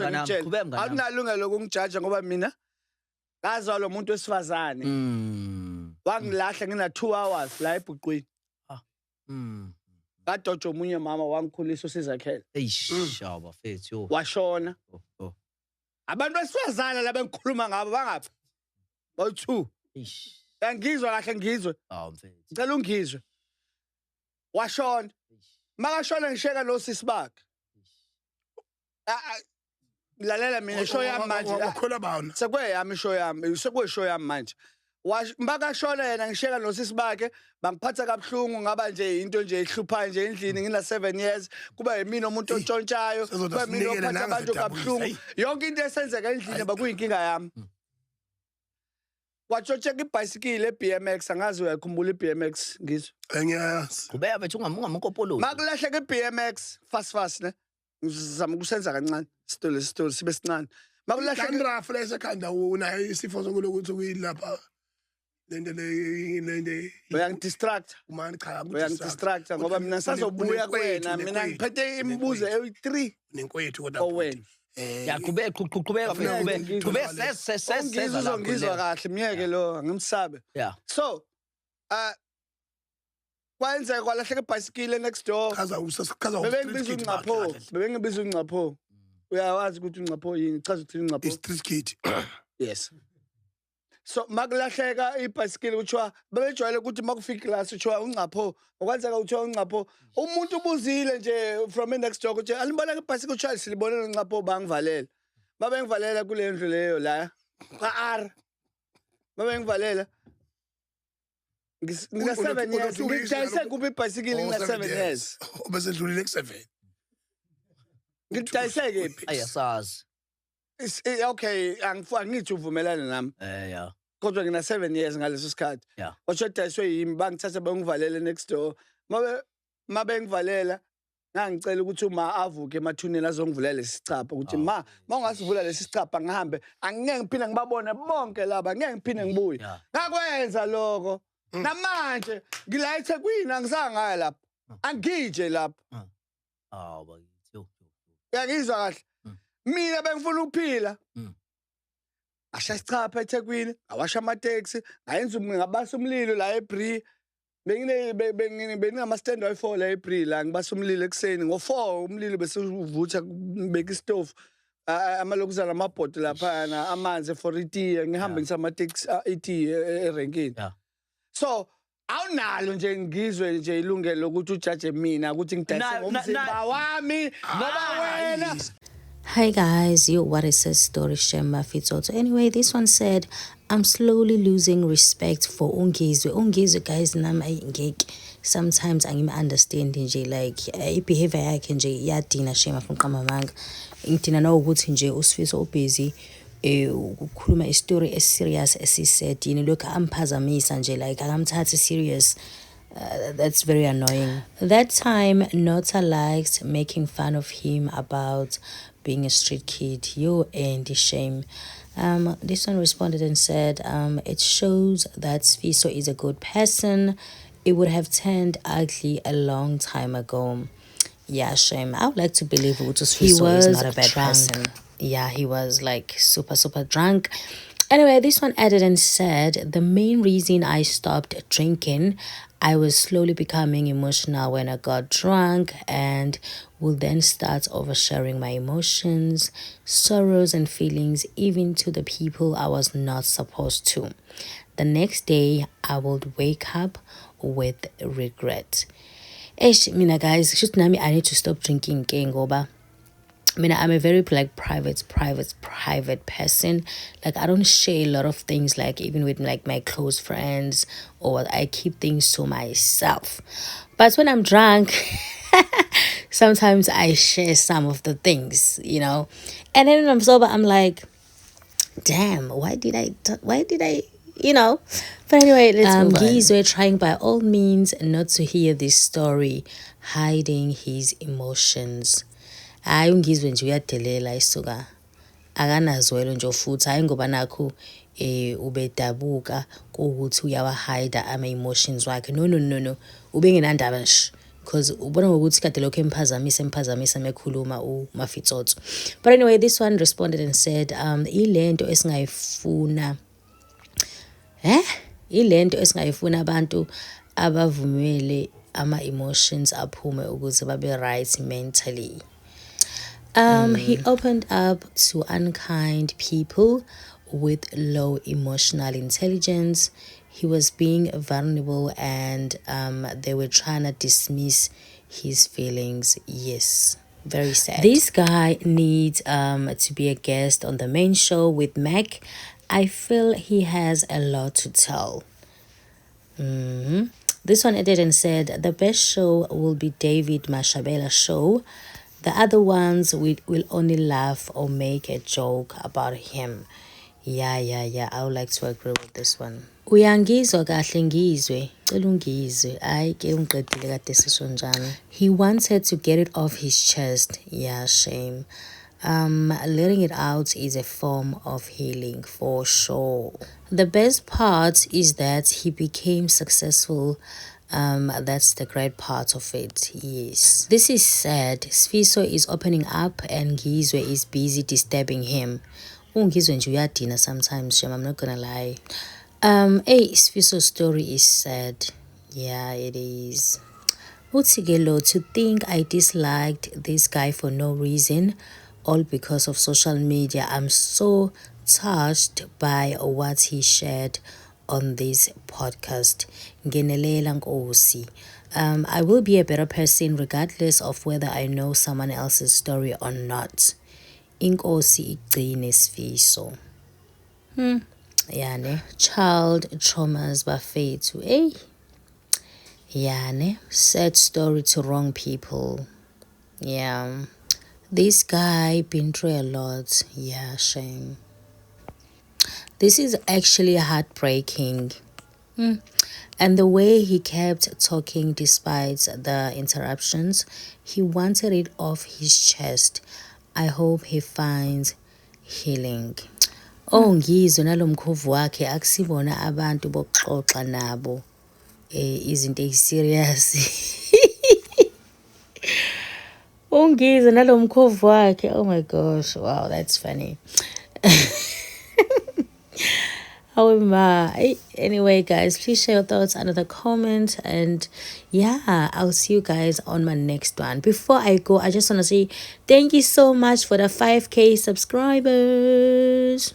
Awunalungelo lokungijaja ngoba mina ngazalwa umuntu wesifazane. Wangilahla ngina 2 hours la eBhuqwini. Kadojo omunye mama wangikhulisa uSizakhele. Shaba fethu. Washona. Abantu besifazane la bengikhuluma ngabo bangaphi? Boy2. Ngizwe kahle ngizwe. Mfethu. Ngicela ungizwe. Washona. Makashona ngisheka lo sisi bakhe. Lalela mina show yami manje. Wakhona bani? Sekweyami show yami, sekweshow yami manje. Mbakashona yena ngisheka nosisi bakhe bangiphatha kabuhlungu ngaba nje into nje ehlupha nje endlini ngina 7 years kuba yimina umuntu ontshontshayo kuba mina ophatha abantu kabuhlungu yonke into esenzeka endlini bakuyinkinga yami. Watshotsheka ibhayisikile eBMX angazi uyakhumbula iBMX ngizwe. Ngiyazi. Kubeka bethu ungamunkopolo. Makulahleka iBMX fast ne. Ngizama ukusenza kancane story sibe sincane. Makulahleka idraft lesekhanda unayo isifo sokulokuthi ukuyilapha. Lento uyangidistract umani cha uyangidistract ngoba mina sazobuya kuwena mina ngiphethe imibuzo e3 nenkwethu kodwa owena Yaqhubeka qhubeka sesa ngizwa kahle myeke lo angimsabe so kwenze kwalahleka ibhayisikile next door chaza bebengibiza uNgcapho uyawazi ukuthi uNgcapho yini chaza ukuthi uNgcapho street kid yes. So makulahleka ibhayisikili kuthiwa bebejwayele ukuthi makufika class kuthiwa uNgcapho okwenzeka kuthiwa uNgcapho umuntu ubuzile nje from next door ukuthi alibona ibhayisikili kuthiwa silibonela uNgcapho bangivalela babengivalela kule ndlu leyo la ka-R babengivalela ngina 7 years ngidayise kuphi ibhayisikili ngina 7 years bese dlulile ku7 ngidayise kephi ayasazi okay angithi uvumelana nami yeah kodwa ngina 7 years ngaleso sikhathi washodayiswe yimi bangithatha bangivalele next door mabe ngivalela ngangicela ukuthi uma avuke emathuneni azongivulela lesicapha ukuthi ma ungasivula lesicapha ngihambe angeke ngiphinde ngibabone bonke laba ngeke ngiphinde ngibuye ngakwenza lokho namanje ngila eThekwini angizanga lapha angije lapha bakithi uyangizwa kahle mina bengifuna ukuphila asha isicapha eThekwini awasha amateksi ayenza ngabasa umlilo la eBree benginama stand by4 la eBree la ngibasa umlilo ekseni ngo4 umlilo bese uvutha beka istove amalokuzana amabhodi lapha na amanzi for itiye ngihambe ngisamateksi itiye erenkini so awunalo nje ngizwe nje ilungelo lokuthi ujaje mina ukuthi ngidayise ngomzimba wami ngoba wena. Hi guys, yo, what is this story? Shema Fitzoto. Anyway, this one said, I'm slowly losing respect for Ungizwe. Ungizwe, guys, nam ngeke. Sometimes I'm understanding nje like behavior yakhe nje yadina Shema from Qamamanga. Ngidina na ukuthi nje uSifiso ubusy ukukhuluma istory serious esisaid yini lokho amphazamisa nje like akamthathi serious. That's very annoying. That time, Nota liked making fun of him about being a street kid. You and the shame. This one responded and said, it shows that Sfiso is a good person. It would have turned ugly a long time ago. Yeah, shame. I would like to believe Sfiso is not a bad person. Yeah, he was like super drunk. Anyway, this one added and said, the main reason I stopped drinking, I was slowly becoming emotional when I got drunk and would then start oversharing my emotions, sorrows and feelings even to the people I was not supposed to. The next day, I would wake up with regret. Mina guys, I need to stop drinking ngoba I'm a very like private person. Like I don't share a lot of things like even with like my close friends or I keep things to myself. But when I'm drunk, sometimes I share some of the things, you know. And then when I'm sober, I'm like, damn, why did I, you know? But anyway, let's move on. Gizwe trying by all means not to hear this story, hiding his emotions. Hayi ungizwe nje uyadelela isuka akanazwelo nje futhi hayi ngoba nakho ubedabuka ukuthi uyawa hide ama emotions wakhe no ubengenandaba nje because ubona ngokuthi kade lokho emphazamisa mekhuluma uMafitsotso. But anyway, this one responded and said, ilento esingayifuna ilento esingayifuna abantu abavumele ama-emotions aphume ukuze babe right mentally. He opened up to unkind people with low emotional intelligence. He was being vulnerable and they were trying to dismiss his feelings. Yes, very sad. This guy needs to be a guest on the main show with Mac. I feel he has a lot to tell. This one edited and said, the best show will be David Mashabela's show. The other ones will only laugh or make a joke about him. Yeah. I would like to agree with this one. Uyangizwa kahle ngizwe, cela ungizwe. Ay ke ungiqedile kade sisho njalo. He wanted to get it off his chest. Yeah, shame. Letting it out is a form of healing for sure. The best part is that he became successful. That's the great part of it. Yes, this is sad. Sfiso is opening up and Ngizwe is busy disturbing him. Ungizwe nje uyadina sometimes, Shem, I'm not gonna lie. Sfiso's story is sad. Yeah, it is. Utigelo, to think I disliked this guy for no reason, all because of social media. I'm so touched by what he shared on this podcast. Ngenelela Nkosi. I will be a better person regardless of whether I know someone else's story or not. Inkosi igcine Sfiso. Yane. Child traumas bafethu. Hey. Yane. Sad story to wrong people. Yeah. This guy been through a lot. Yeah, shame. This is actually heartbreaking. And the way he kept talking despite the interruptions, he wanted it off his chest. I hope he finds healing. Ngizwe nalomkhovu wakhe akusibona abantu bokuxoxa nabo izinto eziserious. Ngizwe nalomkhovu wakhe. Oh my gosh, wow, that's funny. Anyway, guys, please share your thoughts under the comment, and yeah, I'll see you guys on my next one. Before I go, I just want to say thank you so much for the 5K subscribers.